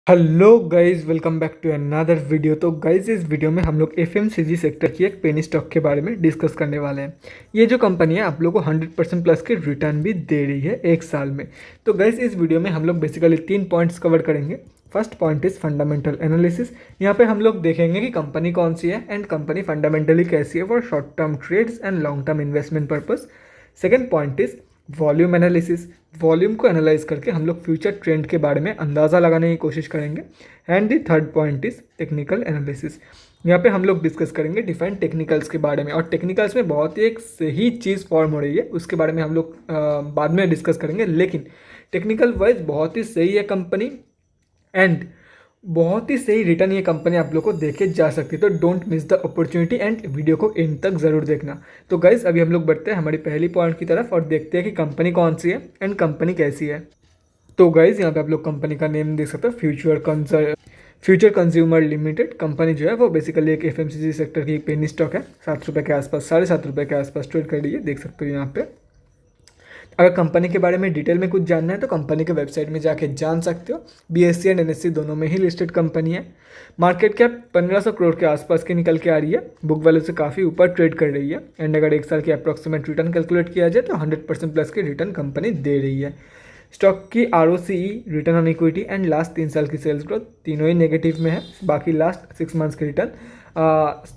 Hello guys, welcome back to another video. तो guys, इस video में हम लोग एफएमसीजी सेक्टर की एक पेनी स्टॉक के बारे में डिस्कस करने वाले हैं। ये जो कंपनी है आप लोग को 100% प्लस के रिटर्न भी दे रही है एक साल में। तो गाइस, इस वीडियो में हम लोग बेसिकली 3 पॉइंट्स कवर करेंगे। First point is fundamental analysis. यहाँ पे हम लोग देखेंगे कि कंपनी कौन सी है एंड कंपनी फंडामेंटली कैसी है for short term trades and long term investment purpose. Second point is volume analysis. Volume को एनालाइज करके हम लोग फ्यूचर ट्रेंड के बारे में अंदाज़ा लगाने की कोशिश करेंगे। And the third point is technical analysis. यहाँ पे हम लोग डिस्कस करेंगे डिफरेंट टेक्निकल्स के बारे में, और टेक्निकल्स में बहुत ही एक सही चीज़ फॉर्म हो रही है, उसके बारे में हम लोग बाद में डिस्कस करेंगे। लेकिन टेक्निकल वाइज बहुत ही सही है कंपनी एंड बहुत ही सही रिटर्न ये कंपनी आप लोग को देके जा सकती है। तो don't miss the opportunity and video को एंड तक ज़रूर देखना। तो गाइज, अभी हम लोग बढ़ते हैं हमारी पहली पॉइंट की तरफ और देखते हैं कि कंपनी कौन सी है एंड कंपनी कैसी है। तो गाइज, यहाँ पे आप लोग कंपनी का नेम देख सकते हो, फ्यूचर कंज्यूमर लिमिटेड। कंपनी जो है वो बेसिकली एक एफएमसीजी सेक्टर की एक पेनी स्टॉक है। 7 रुपये के आसपास, 7.5 रुपये के आसपास ट्रेड कर रही है, देख सकते हो यहाँ पे। अगर कंपनी के बारे में डिटेल में कुछ जानना है तो कंपनी के वेबसाइट में जाके जान सकते हो। बीएससी एंड एनएससी दोनों में ही लिस्टेड कंपनी है। मार्केट कैप 1500 करोड़ के आसपास की निकल के आ रही है। बुक वैल्यू से काफ़ी ऊपर ट्रेड कर रही है एंड अगर एक साल की अप्रॉक्सीमेट रिटर्न कैलकुलेट किया जाए तो 100% प्लस की रिटर्न कंपनी दे रही है। स्टॉक की ROCE, return on equity and last 3 साल की सेल्स ग्रोथ तीनों ही नेगेटिव में है। बाकी लास्ट 6 मंथ्स की रिटर्न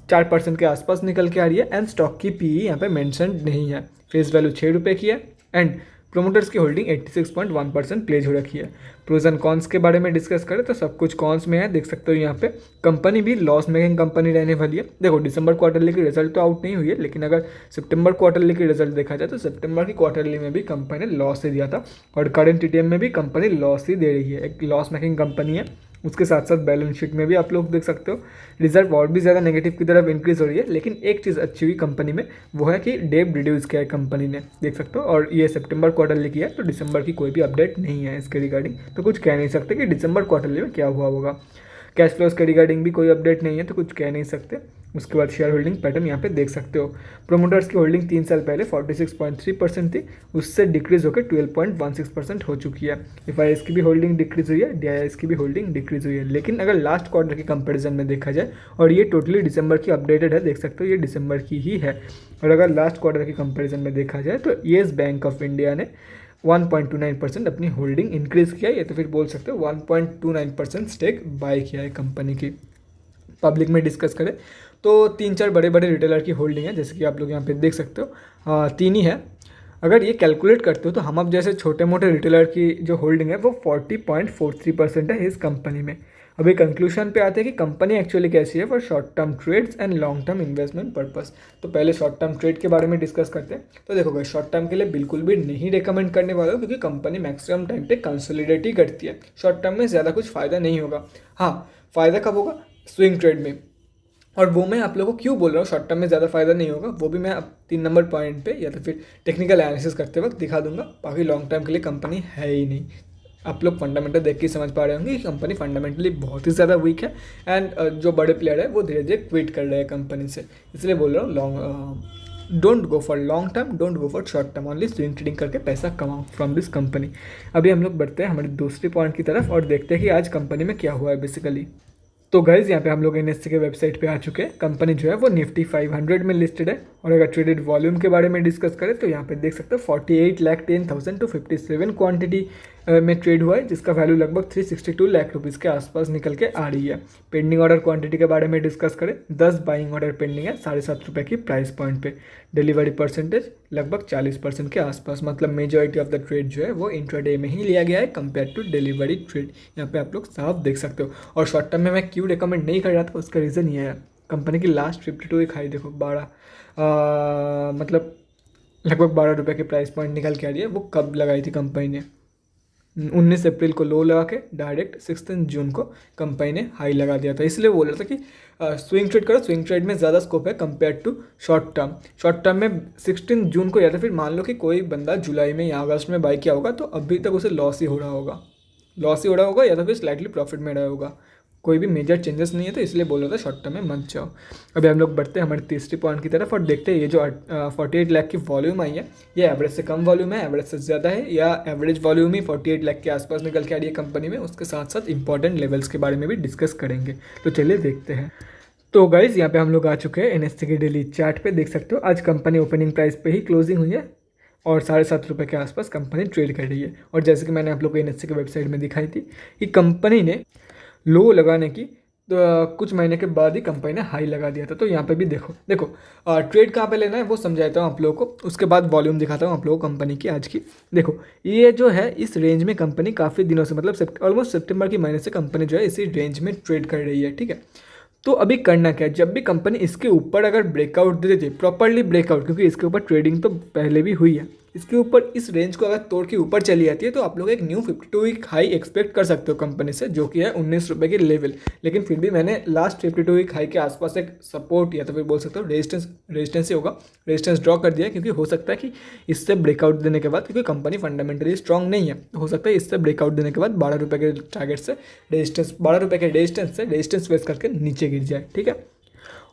4% के आसपास निकल के आ रही है एंड स्टॉक की पीई यहाँ पे मेंशन नहीं है। फेस वैल्यू 6 रुपये की है एंड प्रोमोटर्स की होल्डिंग 86.1% प्लेज हो रखी है। प्रोज एंड कॉन्स के बारे में डिस्कस करें तो सब कुछ कॉन्स में है, देख सकते हो यहाँ पे। कंपनी भी लॉस मेकिंग कंपनी रहने वाली है। देखो, दिसंबर क्वार्टरली की रिजल्ट तो आउट नहीं हुई है, लेकिन अगर सितंबर क्वार्टरली की रिजल्ट देखा जाए तो सितंबर की क्वार्टरली में भी कंपनी ने लॉस ही दिया था और करंट टीटीएम में भी कंपनी लॉस ही दे रही है। एक लॉस मेकिंग कंपनी है। उसके साथ साथ बैलेंस शीट में भी आप लोग देख सकते हो रिजर्व और भी ज़्यादा नेगेटिव की तरफ इंक्रीज हो रही है। लेकिन एक चीज़ अच्छी हुई कंपनी में, वो है कि डेब्ट रिड्यूस किया है कंपनी ने, देख सकते हो। और ये सितंबर क्वार्टरली किया है, तो दिसंबर की कोई भी अपडेट नहीं है इसके रिगार्डिंग, तो कुछ कह नहीं सकते कि दिसंबर क्वार्टरली में क्या हुआ होगा। कैश फ्लोज के रिगार्डिंग भी कोई अपडेट नहीं है, तो कुछ कह नहीं सकते। उसके बाद शेयर होल्डिंग पैटर्न यहाँ पे देख सकते हो। प्रोमोटर्स की होल्डिंग 3 साल पहले 46.3% थी, उससे डिक्रीज होकर 12.16% हो चुकी है। एफआईआईएस की भी होल्डिंग डिक्रीज हुई है, डीआईआईएस की भी होल्डिंग डिक्रीज हुई है। लेकिन अगर लास्ट क्वार्टर के कंपैरिजन में देखा जाए, और ये टोटली दिसंबर की अपडेटेड है, देख सकते हो ये दिसंबर की ही है, और अगर लास्ट क्वार्टर के कंपैरिजन में देखा जाए तो येस बैंक ऑफ इंडिया ने 1.29% अपनी होल्डिंग इंक्रीज किया है, या तो फिर बोल सकते हो 1.29% स्टेक बाय किया है कंपनी की। पब्लिक में डिस्कस करें तो 3-4 बड़े बड़े रिटेलर की होल्डिंग है, जैसे कि आप लोग यहाँ पे देख सकते हो, 3 ही है। अगर ये कैलकुलेट करते हो तो हम अब जैसे छोटे मोटे रिटेलर की जो होल्डिंग है वो 40.43% है इस कंपनी में। अभी कंक्लूजन पे आते हैं कि कंपनी एक्चुअली कैसी है for short term trades and long term investment purpose. तो पहले शॉर्ट टर्म ट्रेड के बारे में डिस्कस करते हैं। तो देखो भाई, शॉर्ट टर्म के लिए बिल्कुल भी नहीं रिकमेंड करने वाला हूँ, क्योंकि कंपनी मैक्सिमम टाइम पे कंसोलिडेट ही करती है। शॉर्ट टर्म में ज़्यादा कुछ फ़ायदा नहीं होगा। हाँ, फ़ायदा कब होगा? स्विंग ट्रेड में। और वो मैं आप लोगों को क्यों बोल रहा हूँ शॉर्ट टर्म में ज़्यादा फायदा नहीं होगा, वो भी मैं अब 3 नंबर पॉइंट पे या तो फिर टेक्निकल एनालिसिस करते वक्त दिखा दूंगा। बाकी लॉन्ग टर्म के लिए कंपनी है ही नहीं। आप लोग फंडामेंटल देख के समझ पा रहे होंगे कि कंपनी फंडामेंटली बहुत ही ज़्यादा वीक है एंड जो बड़े प्लेयर है वो धीरे धीरे क्विट कर रहे हैं कंपनी से। इसलिए बोल रहा हूँ don't go for long term, don't go for short term, only swing trading करके पैसा कमाओ फ्रॉम दिस कंपनी। अभी हम लोग बढ़ते हैं हमारे दूसरी पॉइंट की तरफ और देखते हैं कि आज कंपनी में क्या हुआ है बेसिकली। तो गाइज, यहाँ पे हम लोग एनएससी के वेबसाइट पे आ चुके हैं। कंपनी जो है वो निफ्टी 500 में लिस्टेड है। और अगर ट्रेडेड वॉल्यूम के बारे में डिस्कस करें तो यहाँ पे देख सकते हो 48,10,000 टू 57 क्वांटिटी में ट्रेड हुआ है, जिसका वैल्यू लगभग 362 लाख रुपीज़ के आसपास निकल के आ रही है। पेंडिंग ऑर्डर क्वांटिटी के बारे में डिस्कस करें, 10 बाइंग ऑर्डर पेंडिंग है 7.5 रुपये की प्राइस पॉइंट पे। डिलीवरी परसेंटेज लगभग 40% के आसपास, मतलब मेजॉरिटी ऑफ द ट्रेड जो है वो इंट्राडे में ही लिया गया है कंपेयर टू डिलीवरी ट्रेड। यहाँ पे आप लोग साफ देख सकते हो। और शॉर्ट टर्म में मैं क्यों रिकमेंड नहीं कर रहा था, उसका रीज़न ये है, कंपनी की लास्ट 52 वीक हाई देखो, 12 मतलब लगभग 12 रुपये की प्राइस पॉइंट निकल के आ रही है। वो कब लगाई थी कंपनी ने? 19 अप्रैल को लो लगा के डायरेक्ट 16 जून को कंपनी ने हाई लगा दिया था। इसलिए बोल रहा था कि स्विंग ट्रेड करो, स्विंग ट्रेड में ज़्यादा स्कोप है compare to short term. Short term में 16 जून को, या तो फिर मान लो कि कोई बंदा जुलाई में या अगस्त में बाई किया होगा तो अभी तक उसे लॉस ही हो रहा होगा, या तो फिर स्लाइटली प्रॉफिट में रहा होगा। कोई भी मेजर चेंजेस नहीं है, तो इसलिए बोल रहा था शॉर्ट टर्म में मत जाओ। अभी हम लोग बढ़ते हैं हमारे तीसरी पॉइंट की तरफ और देखते हैं ये जो 48 लाख की वॉल्यूम आई है, ये एवरेज से कम वॉल्यूम है, एवरेज से ज़्यादा है, या एवरेज वॉल्यूम ही 48 लाख के आसपास निकल के आ रही है कंपनी में। उसके साथ साथ इंपॉर्टेंट लेवल्स के बारे में भी डिस्कस करेंगे। तो चलिए देखते हैं। तो गाइज यहाँ पे हम लोग आ चुके हैं NSE के डेली चार्ट पे। देख सकते हो आज कंपनी ओपनिंग प्राइस पे ही क्लोजिंग हुई है और 7.5 रुपये के आसपास कंपनी ट्रेड कर रही है। और जैसे कि मैंने आप लोग को NSE की वेबसाइट में दिखाई थी कि कंपनी ने लो लगाने की तो कुछ महीने के बाद ही कंपनी ने हाई लगा दिया था। तो यहाँ पे भी देखो ट्रेड कहाँ पे लेना है वो समझाता हूँ आप लोगों को, उसके बाद वॉल्यूम दिखाता हूँ आप लोगों को कंपनी की आज की। देखो ये जो है इस रेंज में कंपनी काफ़ी दिनों से, मतलब ऑलमोस्ट सितंबर के महीने से कंपनी जो है इसी रेंज में ट्रेड कर रही है, ठीक है। तो अभी करना क्या है, जब भी कंपनी इसके ऊपर अगर ब्रेकआउट दे देती है, प्रॉपरली ब्रेकआउट, क्योंकि इसके ऊपर ट्रेडिंग तो पहले भी हुई है, इसके ऊपर इस रेंज को अगर तोड़ के ऊपर चली जाती है तो आप लोग एक न्यू 52 वीक हाई एक्सपेक्ट कर सकते हो कंपनी से, जो कि है 19 रुपये की लेवल। लेकिन फिर भी मैंने लास्ट 52 वीक हाई के आसपास एक सपोर्ट या तो फिर बोल सकते हो रेजिस्टेंस ही होगा, रेजिस्टेंस ड्रॉ कर दिया, क्योंकि हो सकता है कि इससे ब्रेकआउट देने के बाद, क्योंकि कंपनी फंडामेंटली स्ट्रॉन्ग नहीं है, हो सकता है इससे ब्रेकआउट देने के बाद 12 रुपये के टारगेट से रेजिस्टेंस, 12 रुपये के रेजिस्टेंस फेस करके नीचे गिर जाए, ठीक है।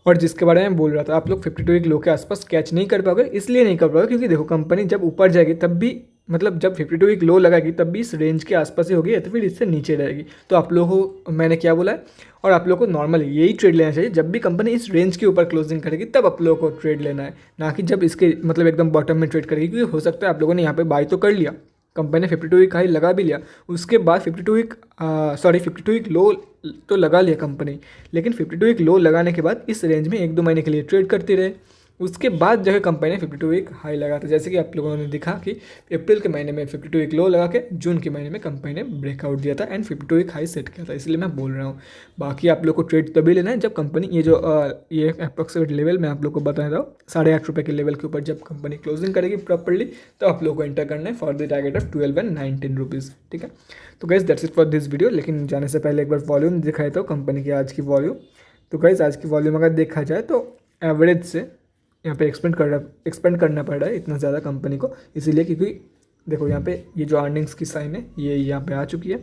और जिसके बारे में बोल रहा था, आप लोग 52 वीक लो के आसपास कैच नहीं कर पाओगे, इसलिए नहीं कर पाओगे क्योंकि देखो कंपनी जब ऊपर जाएगी तब भी, मतलब जब 52 वीक लो लगाएगी तब भी इस रेंज के आसपास ही होगी या तो फिर इससे नीचे रहेगी। तो आप लोगों को मैंने क्या बोला है, और आप लोगों को नॉर्मली यही ट्रेड लेना चाहिए, जब भी कंपनी इस रेंज के ऊपर क्लोजिंग करेगी तब आप लोगों को ट्रेड लेना है, ना कि जब इसके मतलब एकदम बॉटम में ट्रेड करेगी। क्योंकि हो सकता है आप लोगों ने यहाँ पे बाई तो कर लिया, कंपनी ने 52 वीक हाई लगा भी लिया, उसके बाद 52 वीक लो तो लगा लिया कंपनी, लेकिन 52 वीक लो लगाने के बाद इस रेंज में 1-2 महीने के लिए ट्रेड करती रहे, उसके बाद जगह कंपनी ने 52 वीक हाई लगा था। जैसे कि आप लोगों ने देखा कि अप्रैल के महीने में 52 वीक लो लगा के जून के महीने में कंपनी ने ब्रेकआउट दिया था एंड 52 वीक हाई सेट किया था, इसलिए मैं बोल रहा हूँ। बाकी आप लोग को ट्रेड तभी लेना है जब कंपनी ये अप्रोक्सीमेट लेवल मैं आप लोग को बता रहा हूँ 8.5 रुपये के लेवल के ऊपर जब कंपनी क्लोजिंग करेगी प्रॉपरली, तो आप लोग को एंटर करना है for the target of 12 and 19 rupees, ठीक है। तो guys that's it for this video. लेकिन जाने से पहले एक बार वॉल्यूम दिखाया था कंपनी की आज की वॉल्यूम। तो गाइस आज की वॉल्यूम अगर देखा जाए तो एवरेज से यहाँ पे एक्सपेंड करना पड़ रहा है इतना ज़्यादा कंपनी को, इसीलिए क्योंकि देखो यहाँ पे ये जो अर्निंग्स की साइन है ये यहाँ पे आ चुकी है।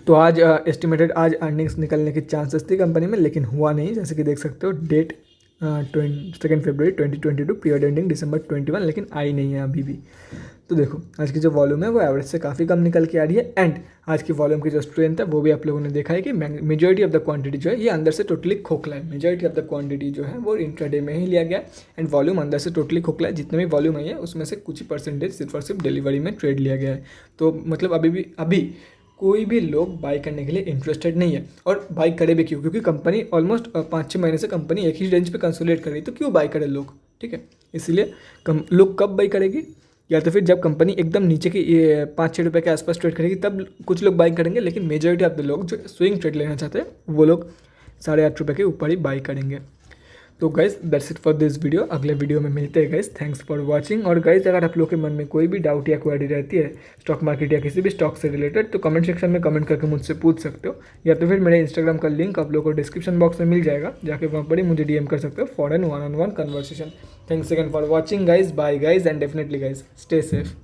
तो आज एस्टिमेटेड आज अर्निंग्स निकलने की चांसेस थी कंपनी में, लेकिन हुआ नहीं। जैसे कि देख सकते हो डेट 2 फरवरी 2022, पीरियड एंडिंग December 21, लेकिन आई नहीं है अभी भी। तो देखो आज की जो वॉल्यूम है वो एवरेज से काफ़ी कम निकल के आ रही है एंड आज की वॉल्यूम की जो स्ट्रेंथ है वो भी आप लोगों ने देखा है कि मेजॉरिटी ऑफ द क्वांटिटी जो है ये अंदर से टोटली खोखला है। मेजॉरिटी ऑफ द क्वांटिटी जो है वो इंट्राडे में ही लिया गया है एंड वॉल्यूम अंदर से टोटली खोखला है। जितने भी वॉल्यूम आई है उसमें से कुछ ही परसेंटेज सिर्फ और सिर्फ डिलीवरी में ट्रेड लिया गया है। तो मतलब अभी कोई भी लोग बाई करने के लिए इंटरेस्टेड नहीं है, और बाई करे भी क्यों, क्योंकि कंपनी ऑलमोस्ट 5-6 महीने से कंपनी एक ही रेंज पे कंसोलिडेट कर रही है, तो क्यों बाई करे लोग, ठीक है। इसलिए लोग कब बाई करेगी, या तो फिर जब कंपनी एकदम नीचे की 5-6 रुपये के आसपास ट्रेड करेगी तब कुछ लोग बाई करेंगे, लेकिन मेजॉरिटी ऑफ द लोग जो स्विंग ट्रेड लेना चाहते हैं वो लोग 8.5 रुपये के ऊपर ही बाई करेंगे। तो guys that's it for this video. अगले वीडियो में मिलते हैं गाइज। Thanks for watching. और गाइज अगर आप लोग के मन में कोई भी डाउट या क्वेरी रहती है स्टॉक मार्केट या किसी भी स्टॉक से रिलेटेड, तो कमेंट सेक्शन में कमेंट करके मुझसे पूछ सकते हो, या तो फिर मेरे इंस्टाग्राम का लिंक आप लोग को डिस्क्रिप्शन बॉक्स में मिल जाएगा, जाके वहाँ पर ही मुझे DM कर सकते हो for an 1-on-1 conversation. Thanks again for watching guys, bye guys and definitely guys stay safe.